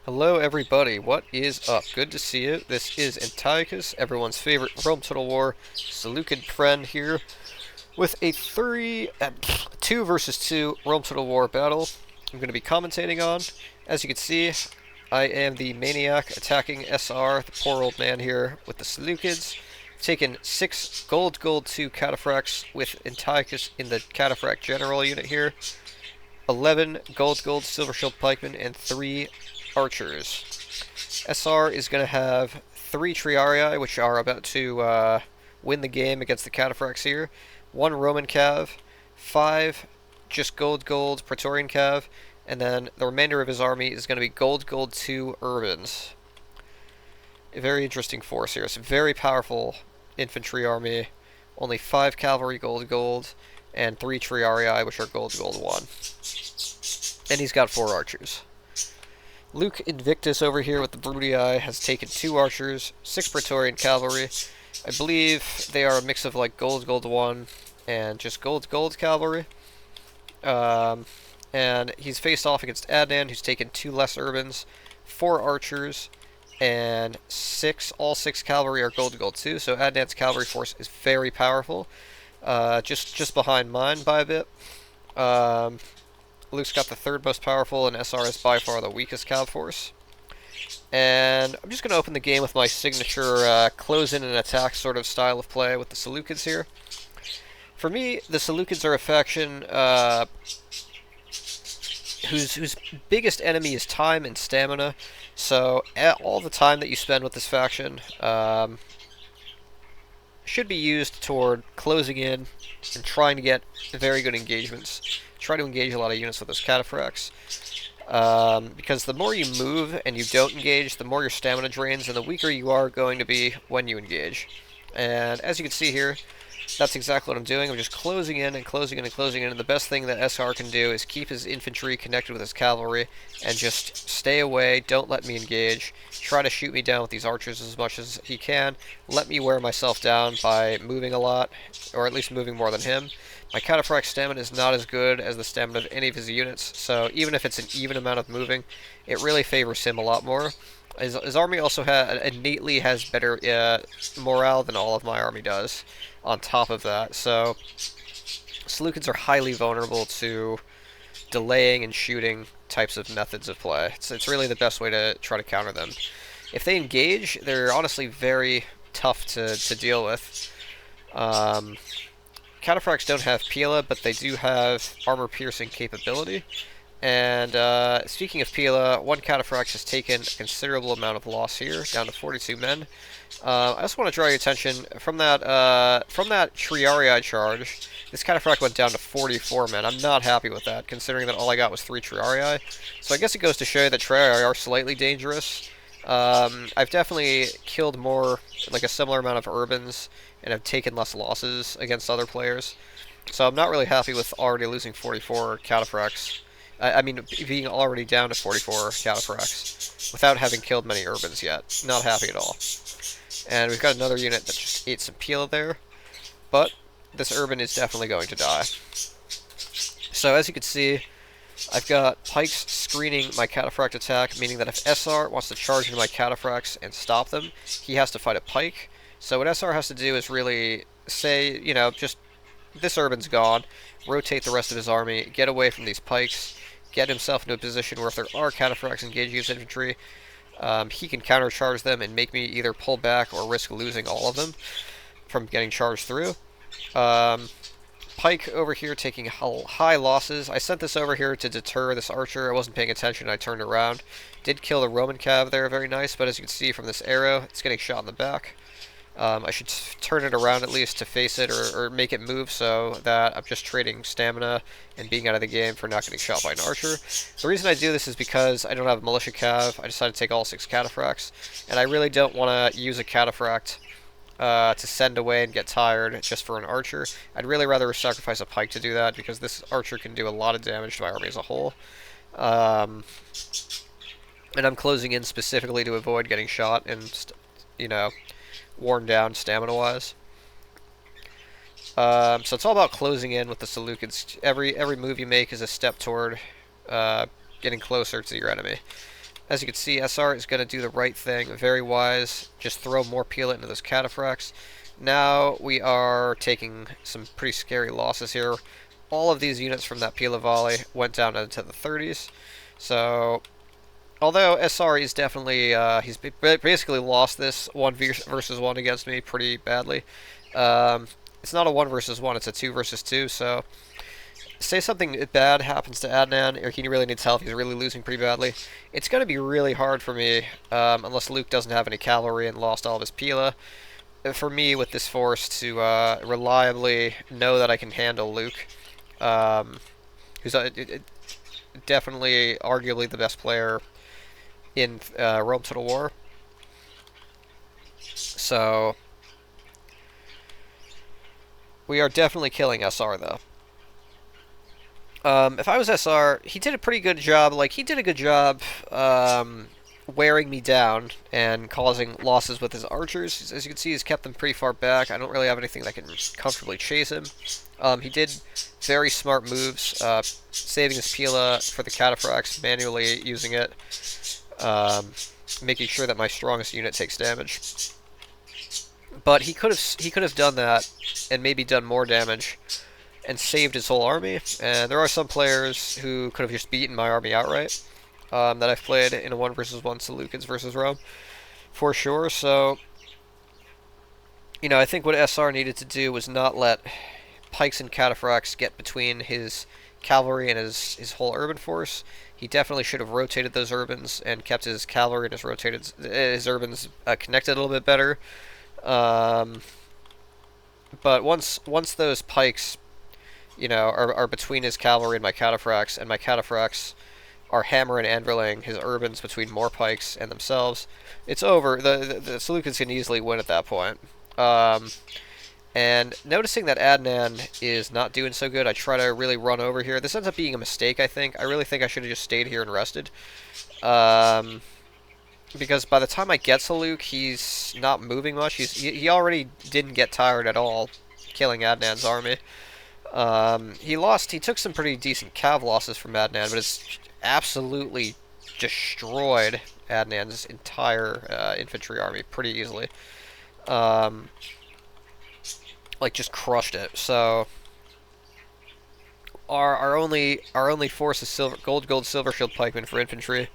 Hello everybody, what is up? Good to see you. This is Antiochus, everyone's favorite Rome Total War Seleucid friend here with a 2 versus 2 Rome Total War battle I'm going to be commentating on. As you can see, I am the maniac attacking SR, the poor old man here with the Seleucids. Taken 6 gold 2 cataphracts with Antiochus in the cataphract general unit here. 11 gold silver shield pikemen and 3 archers. SR is going to have 3 triarii, which are about to win the game against the cataphracts here. 1 Roman cav, 5 just gold Praetorian cav, and then the remainder of his army is going to be gold 2 urbans. A very interesting force here. It's a very powerful infantry army. Only 5 cavalry gold, and 3 triarii, which are gold 1. And he's got 4 archers. Luke Invictus over here with the Brutii has taken 2 archers, 6 Praetorian cavalry. I believe they are a mix of like gold 1 and just gold cavalry. And he's faced off against Adnan, who's taken 2 less urbans, 4 archers, and all 6 cavalry are gold 2. So Adnan's cavalry force is very powerful. Just behind mine by a bit. Luke's got the 3rd most powerful, and SR is by far the weakest cav force. And I'm just going to open the game with my signature close in and attack sort of style of play with the Seleucids here. For me, the Seleucids are a faction whose biggest enemy is time and stamina. So all the time that you spend with this faction should be used toward closing in and trying to get very good engagements. Try to engage a lot of units with those cataphracts. Because the more you move and you don't engage, the more your stamina drains, and the weaker you are going to be when you engage. And as you can see here, that's exactly what I'm doing. I'm just closing in and closing in and closing in, and the best thing that SR can do is keep his infantry connected with his cavalry and just stay away, don't let me engage, try to shoot me down with these archers as much as he can, let me wear myself down by moving a lot, or at least moving more than him. My cataphract stamina is not as good as the stamina of any of his units, so even if it's an even amount of moving, it really favors him a lot more. His army also innately has better morale than all of my army does, on top of that, so Seleucids are highly vulnerable to delaying and shooting types of methods of play. It's really the best way to try to counter them. If they engage, they're honestly very tough to deal with. Cataphracts don't have Pila, but they do have armor-piercing capability. And speaking of Pila, 1 Cataphract has taken a considerable amount of loss here, down to 42 men. I also want to draw your attention from that Triarii charge. This Cataphract went down to 44 men. I'm not happy with that, considering that all I got was 3 Triarii. So I guess it goes to show you that Triarii are slightly dangerous. I've definitely killed more, like a similar amount of urbans, and have taken less losses against other players. So I'm not really happy with already losing 44 cataphracts. I mean, being already down to 44 cataphracts without having killed many urbans yet. Not happy at all. And we've got another unit that just ate some Pila there, but this urban is definitely going to die. So as you can see, I've got pikes screening my cataphract attack, meaning that if SR wants to charge into my cataphracts and stop them, he has to fight a pike. So what SR has to do is really say, you know, just this urban's gone, rotate the rest of his army, get away from these pikes, get himself into a position where if there are cataphracts engaging his infantry, he can countercharge them and make me either pull back or risk losing all of them from getting charged through. Pike over here taking high losses. I sent this over here to deter this archer. I wasn't paying attention. I turned around. Did kill the Roman cav there, very nice, but as you can see from this arrow, it's getting shot in the back. I should turn it around at least to face it or make it move so that I'm just trading stamina and being out of the game for not getting shot by an archer. The reason I do this is because I don't have a militia cav. I decided to take all 6 cataphracts, and I really don't want to use a cataphract to send away and get tired just for an archer. I'd really rather sacrifice a pike to do that because this archer can do a lot of damage to my army as a whole. And I'm closing in specifically to avoid getting shot and, you know, worn down stamina-wise. So it's all about closing in with the Seleucids. Every move you make is a step toward getting closer to your enemy. As you can see, SR is going to do the right thing, very wise, just throw more Pila into those cataphracts. Now we are taking some pretty scary losses here. All of these units from that Pila volley went down into the 30s. So, although SR is definitely, he's basically lost this 1 versus 1 against me pretty badly. It's not a 1 versus 1, it's a 2 versus 2, so say something bad happens to Adnan, or he really needs help, he's really losing pretty badly, it's going to be really hard for me, unless Luke doesn't have any cavalry and lost all of his Pila, for me with this force to reliably know that I can handle Luke, who's definitely, arguably the best player in Rome Total War. So, we are definitely killing SR, though. If I was SR, he did a pretty good job. Like, he did a good job wearing me down and causing losses with his archers. As you can see, he's kept them pretty far back. I don't really have anything that can comfortably chase him. He did very smart moves, saving his Pila for the cataphracts, manually using it, making sure that my strongest unit takes damage. But he could have done that and maybe done more damage and saved his whole army. And there are some players who could have just beaten my army outright that I've played in a 1 versus 1 Seleucids versus Rome, for sure. So, you know, I think what SR needed to do was not let pikes and cataphracts get between his cavalry and his whole urban force. He definitely should have rotated those urbans and kept his cavalry and his urbans connected a little bit better. But once those pikes, you know, are between his cavalry and my cataphracts are hammer and anviling his urbans between more pikes and themselves, it's over. The Seleucids can easily win at that point. And noticing that Adnan is not doing so good, I try to really run over here. This ends up being a mistake, I think. I really think I should have just stayed here and rested. Because by the time I get to Luke, he's not moving much. He already didn't get tired at all killing Adnan's army. He took some pretty decent cav losses from Adnan, but it's absolutely destroyed Adnan's entire infantry army pretty easily. Like, just crushed it. So our only force is gold silver shield pikemen for infantry,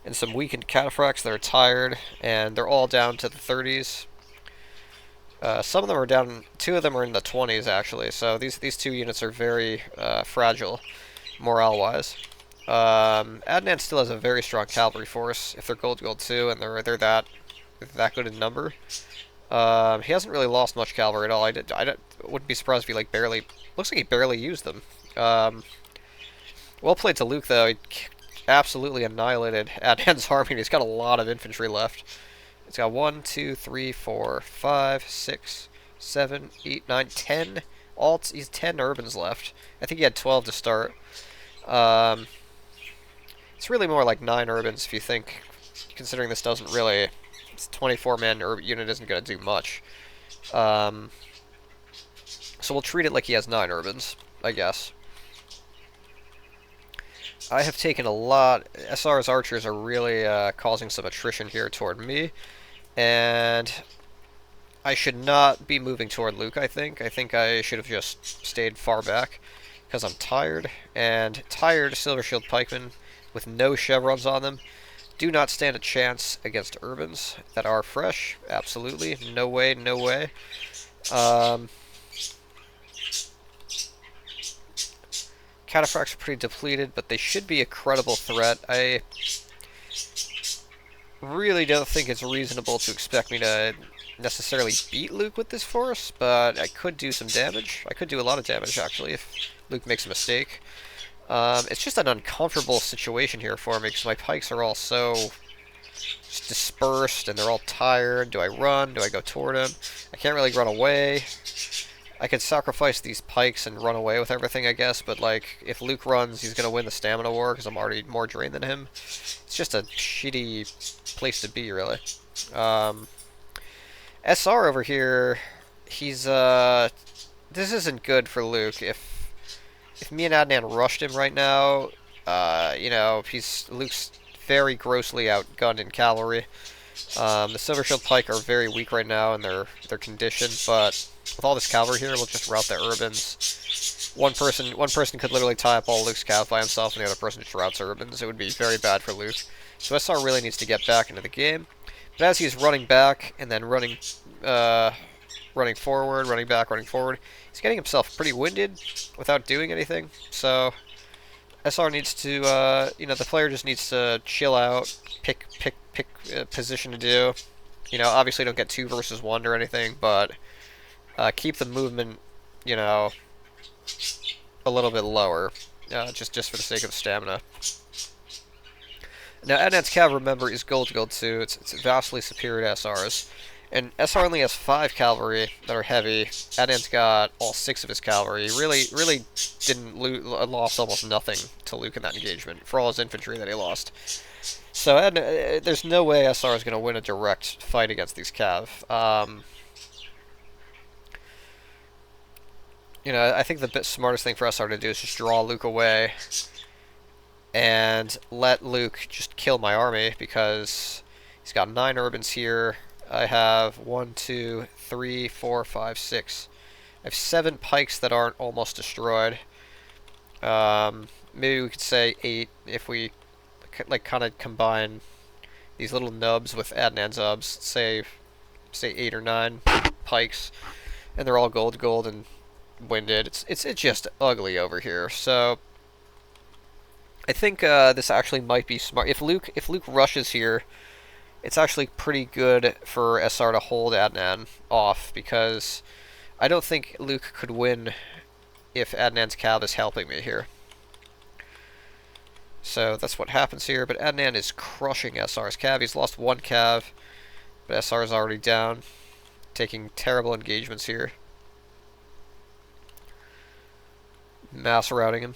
and some weakened cataphracts that are tired, and they're all down to the 30s. Some of them are down. 2 of them are in the 20s actually. So these 2 units are very fragile, morale-wise. Adnan still has a very strong cavalry force if they're gold 2, and they're that good in number. He hasn't really lost much cavalry at all. I wouldn't be surprised if he looks like he barely used them. Well played to Luke though. He absolutely annihilated Adnan's army. He's got a lot of infantry left. It's got 1, 2, 3, 4, 5, 6, 7, 8, 9, 10. He's 10 urbans left. I think he had 12 to start. It's really more like 9 urbans if you think, considering this doesn't really. It's 24-man unit isn't going to do much. So we'll treat it like he has 9 urbans, I guess. I have taken a lot. SR's archers are really causing some attrition here toward me, and I should not be moving toward Luke, I think. I think I should have just stayed far back, because I'm tired, and tired Silver Shield pikemen with no chevrons on them do not stand a chance against urbans that are fresh. Absolutely. No way, no way. Cataphracts are pretty depleted, but they should be a credible threat. I really don't think it's reasonable to expect me to necessarily beat Luke with this force, but I could do some damage. I could do a lot of damage, actually, if Luke makes a mistake. It's just an uncomfortable situation here for me, because my pikes are all so just dispersed, and they're all tired. Do I run? Do I go toward him? I can't really run away. I could sacrifice these pikes and run away with everything, I guess, but, like, if Luke runs, he's going to win the stamina war, because I'm already more drained than him. It's just a shitty place to be, really. SR over here, he's, this isn't good for Luke. If me and Adnan rushed him right now, you know, Luke's very grossly outgunned in cavalry. The Silver Shield Pike are very weak right now in their condition, but with all this cavalry here, we'll just rout the Urbans. One person could literally tie up all Luke's cav by himself, and the other person just routs Urbans. It would be very bad for Luke. So SR really needs to get back into the game. But as he's running back and then running forward, running back, running forward, he's getting himself pretty winded without doing anything. So SR needs to, the player just needs to chill out, pick position to do. Obviously don't get 2 versus 1 or anything, but keep the movement, a little bit lower, just for the sake of stamina. Now, Adnan's cav, remember, is gold to gold too. It's vastly superior to SR's. And SR only has 5 cavalry that are heavy. Adnan's got all 6 of his cavalry. He really didn't lost almost nothing to Luke in that engagement for all his infantry that he lost. So Adnan, there's no way SR is going to win a direct fight against these cav. I think the smartest thing for SR to do is just draw Luke away and let Luke just kill my army, because he's got 9 Urbans here. I have 1, 2, 3, 4, 5, 6. I have 7 pikes that aren't almost destroyed. Maybe we could say 8 if we kind of combine these little nubs with Adnan's ubs. Say 8 or 9 pikes, and they're all gold and winded. It's just ugly over here. So I think this actually might be smart. If Luke rushes here, it's actually pretty good for SR to hold Adnan off, because I don't think Luke could win if Adnan's cav is helping me here. So that's what happens here, but Adnan is crushing SR's cav. He's lost 1 cav, but SR is already down, taking terrible engagements here. Mass routing him.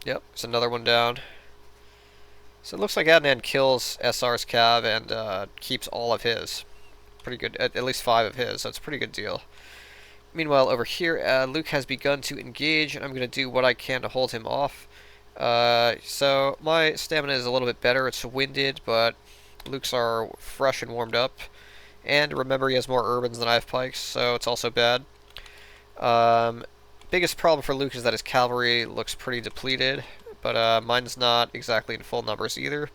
Yep, there's another one down. So it looks like Adnan kills SR's cav and keeps all of his. Pretty good, at least 5 of his, so it's a pretty good deal. Meanwhile, over here, Luke has begun to engage, and I'm going to do what I can to hold him off. So my stamina is a little bit better. It's winded, but Luke's are fresh and warmed up. And remember, he has more Urbans than I have pikes, so it's also bad. Biggest problem for Luke is that his cavalry looks pretty depleted, but mine's not exactly in full numbers either.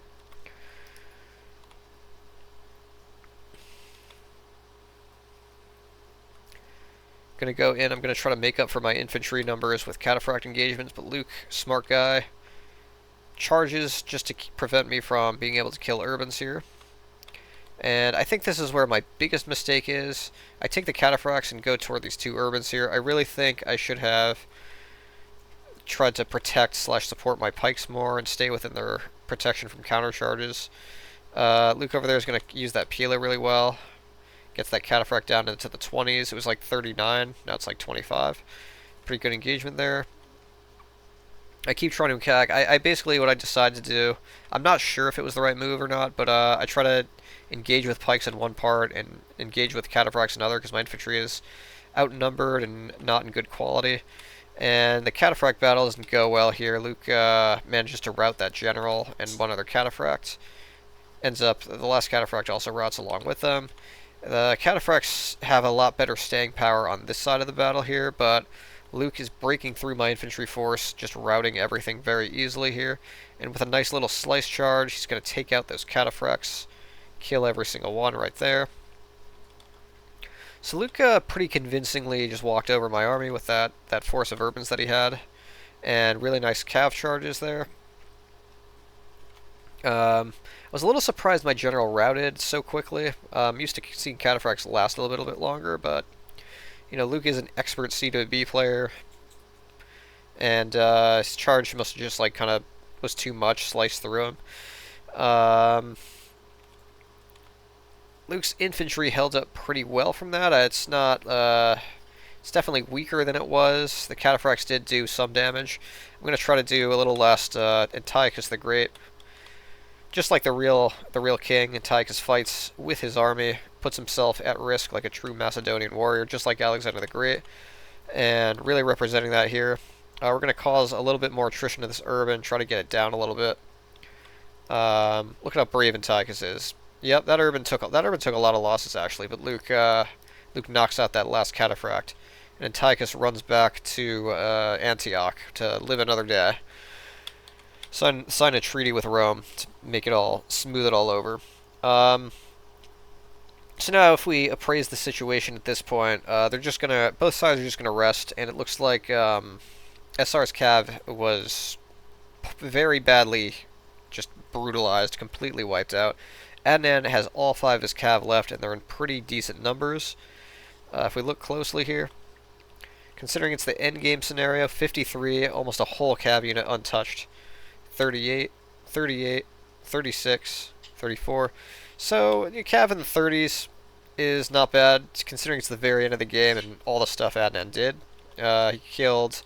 Gonna go in, I'm gonna try to make up for my infantry numbers with cataphract engagements, but Luke, smart guy, charges just to prevent me from being able to kill Urbans here. And I think this is where my biggest mistake is. I take the cataphracts and go toward these 2 Urbans here. I really think I should have tried to protect / support my pikes more and stay within their protection from counter charges. Luke over there is going to use that Pila really well. Gets that cataphract down into the 20s. It was like 39. Now it's like 25. Pretty good engagement there. I keep trying to attack. I basically, what I decided to do, I'm not sure if it was the right move or not, but I try to engage with pikes in one part and engage with cataphracts in another, because my infantry is outnumbered and not in good quality. And the cataphract battle doesn't go well here. Luke manages to rout that general and 1 other cataphract. Ends up, the last cataphract also routs along with them. The cataphracts have a lot better staying power on this side of the battle here, but Luke is breaking through my infantry force, just routing everything very easily here. And with a nice little slice charge, he's going to take out those cataphracts, kill every single one right there. So Luke pretty convincingly just walked over my army with that force of Urbans that he had. And really nice cav charges there. I was a little surprised my general routed so quickly. I'm used to seeing cataphracts last a little bit longer, but Luke is an expert C to B player, and his charge must have just kind of was too much, sliced through him. Luke's infantry held up pretty well from that. It's not, it's definitely weaker than it was. The cataphracts did do some damage. I'm going to try to do a little less Antiochus the Great. Just like the real king, Antiochus fights with his army, puts himself at risk like a true Macedonian warrior, just like Alexander the Great, and really representing that here. We're going to cause a little bit more attrition to this urban, try to get it down a little bit. Look at how brave Antiochus is. Yep, that urban took a lot of losses actually, but Luke knocks out that last cataphract, and Antiochus runs back to Antioch to live another day. Sign a treaty with Rome to make it all smooth it all over. So now, if we appraise the situation at this point, both sides are just gonna rest, and it looks like SR's cav was very badly just brutalized, completely wiped out. Adnan has all 5 of his cav left, and they're in pretty decent numbers. If we look closely here, considering it's the end game scenario, 53, almost a whole cav unit untouched. 38, 38, 36, 34. So, your cav in the 30s is not bad, considering it's the very end of the game and all the stuff Adnan did. He killed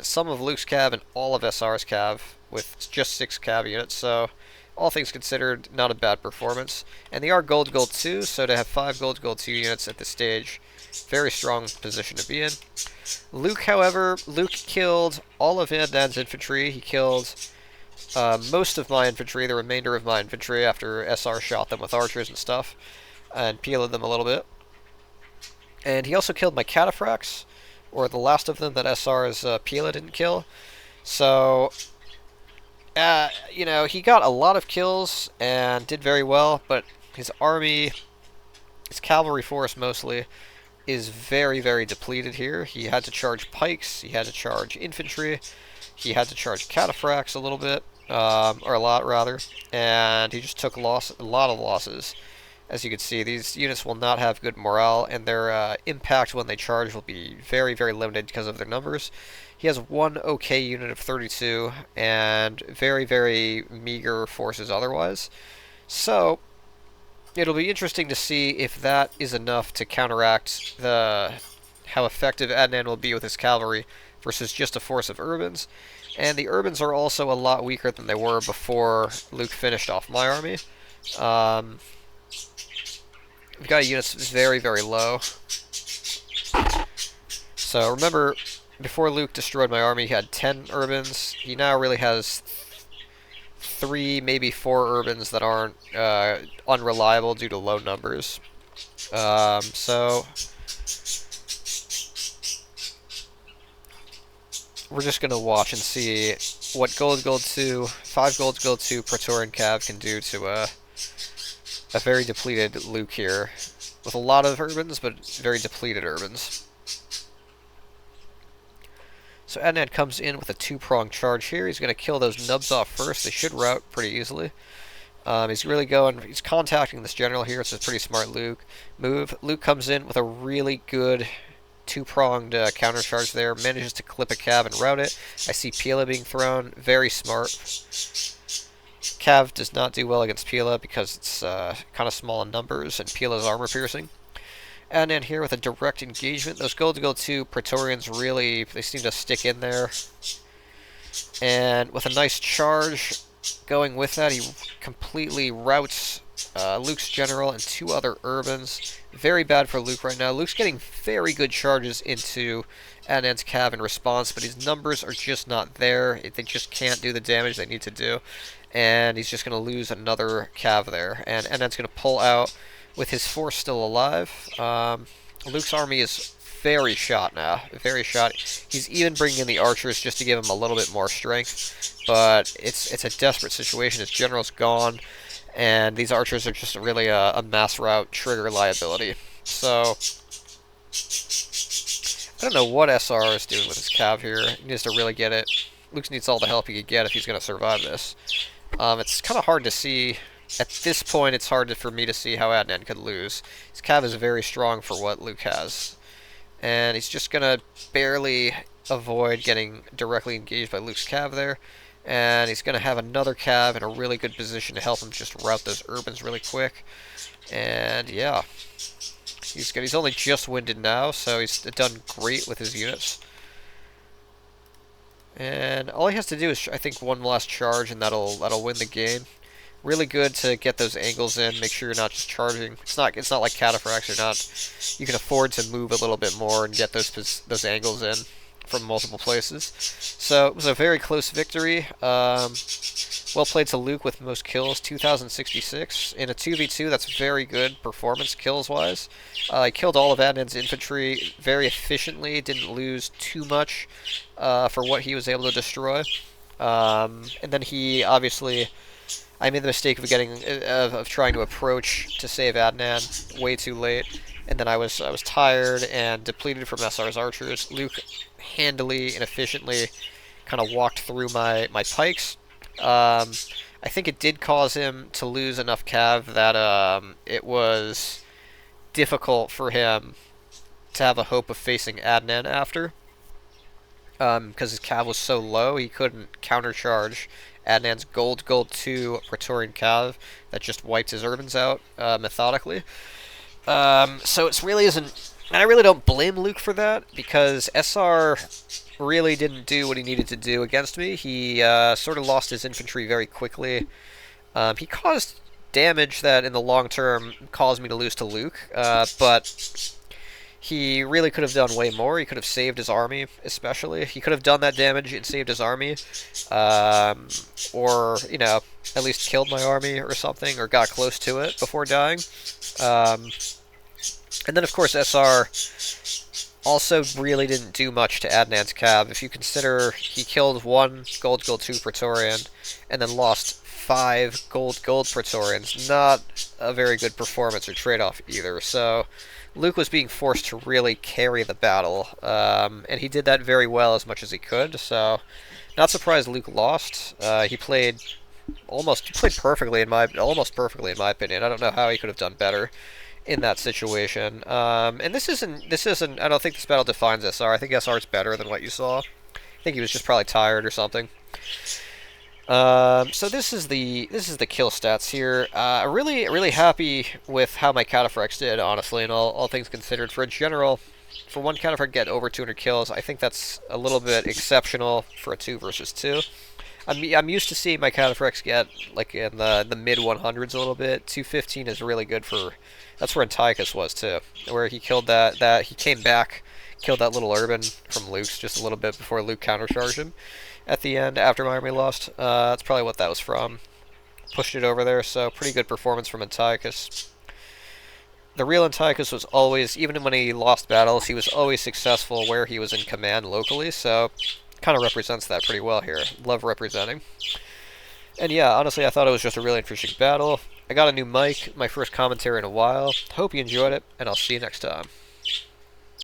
some of Luke's cav and all of SR's cav with just 6 cav units, so all things considered, not a bad performance. And they are gold 2, so to have 5 gold 2 units at this stage, very strong position to be in. Luke, however, killed all of Adnan's infantry. He killed most of my infantry, the remainder of my infantry, after SR shot them with archers and stuff, and peeled them a little bit. And he also killed my cataphracts, or the last of them that SR's Pila didn't kill. So, he got a lot of kills and did very well, but his army, his cavalry force mostly, is very, very depleted here. He had to charge pikes, he had to charge infantry, he had to charge cataphracts a little bit, or a lot rather, and he just took a lot of losses. As you can see, these units will not have good morale, and their impact when they charge will be very, very limited because of their numbers. He has one okay unit of 32, and very, very meager forces otherwise. So, it'll be interesting to see if that is enough to counteract how effective Adnan will be with his cavalry versus just a force of urbans. And the urbans are also a lot weaker than they were before Luke finished off my army. We've got units very, very low. So remember, before Luke destroyed my army, he had 10 urbans. He now really has 3, maybe 4 urbans that aren't unreliable due to low numbers. So we're just going to watch and see what gold 2, 5 gold 2 Praetorian Cav can do to a very depleted Luke here. With a lot of urbans, but very depleted urbans. So Adnan comes in with a 2-pronged charge here. He's going to kill those nubs off first. They should rout pretty easily. He's contacting this general here. It's a pretty smart move. Luke comes in with a really good 2-pronged counter charge there. Manages to clip a cav and rout it. I see Pila being thrown. Very smart. Cav does not do well against Pila because it's kind of small in numbers and Pila's armor piercing. And then here with a direct engagement, those gold 2 Praetorians really, they seem to stick in there. And with a nice charge going with that, he completely routs Luke's general and 2 other urbans. Very bad for Luke right now. Luke's getting very good charges into Adnan's cav in response, but his numbers are just not there. They just can't do the damage they need to do. And he's just going to lose another cav there. And Adnan's going to pull out with his force still alive. Luke's army is very shot now. Very shot. He's even bringing in the archers just to give him a little bit more strength. But it's a desperate situation. His general's gone. And these archers are just really a mass rout trigger liability. So, I don't know what SR is doing with his cav here. He needs to really get it. Luke needs all the help he can get if he's going to survive this. It's kind of hard to see. At this point, it's hard for me to see how Adnan could lose. His cav is very strong for what Luke has. And he's just going to barely avoid getting directly engaged by Luke's cav there. And he's going to have another cav in a really good position to help him just rout those urbans really quick. And yeah, he's good. He's only just winded now, so he's done great with his units. And all he has to do is, I think, one last charge, and that'll win the game. Really good to get those angles in. Make sure you're not just charging. It's not like cataphracts. You can afford to move a little bit more and get those angles in from multiple places. So it was a very close victory. Well played to Luke with most kills, 2,066. In a 2v2, that's very good performance kills-wise. He killed all of Adnan's infantry very efficiently, didn't lose too much for what he was able to destroy. And then he obviously... I made the mistake of trying to approach to save Adnan way too late, and then I was tired and depleted from SR's archers. Luke handily and efficiently kind of walked through my pikes. I think it did cause him to lose enough cav that it was difficult for him to have a hope of facing Adnan after, because his cav was so low he couldn't countercharge Adnan's gold 2 Praetorian cav that just wiped his urbans out methodically. So it really isn't... And I really don't blame Luke for that, because SR really didn't do what he needed to do against me. He sort of lost his infantry very quickly. He caused damage that in the long term caused me to lose to Luke, but he really could have done way more. He could have saved his army, especially. He could have done that damage and saved his army, or, you know, at least killed my army or something, or got close to it before dying. And then, of course, SR also really didn't do much to Adnan's cav. If you consider he killed 1 gold 2 Praetorian and then lost 5 gold Praetorians, not a very good performance or trade-off either. So Luke was being forced to really carry the battle, and he did that very well as much as he could. So not surprised Luke lost. He played perfectly in my opinion. I don't know how he could have done better in that situation. And this isn't. I don't think this battle defines SR. I think SR's better than what you saw. I think he was just probably tired or something. So this is the kill stats here. Really happy with how my Cataphracts did, honestly, and all things considered. For one Cataphract to get over 200 kills, I think that's a little bit exceptional for a 2 versus 2. I'm used to seeing my Cataphracts get like in the mid 100s a little bit. 215 is really good for. That's where Antiochus was too, where he killed he came back, killed that little urban from Luke's just a little bit before Luke countercharged him at the end after my army lost. That's probably what that was from. Pushed it over there, so pretty good performance from Antiochus. The real Antiochus was always, even when he lost battles, he was always successful where he was in command locally, so kind of represents that pretty well here. Love representing. And yeah, honestly, I thought it was just a really interesting battle. I got a new mic, my first commentary in a while. Hope you enjoyed it, and I'll see you next time.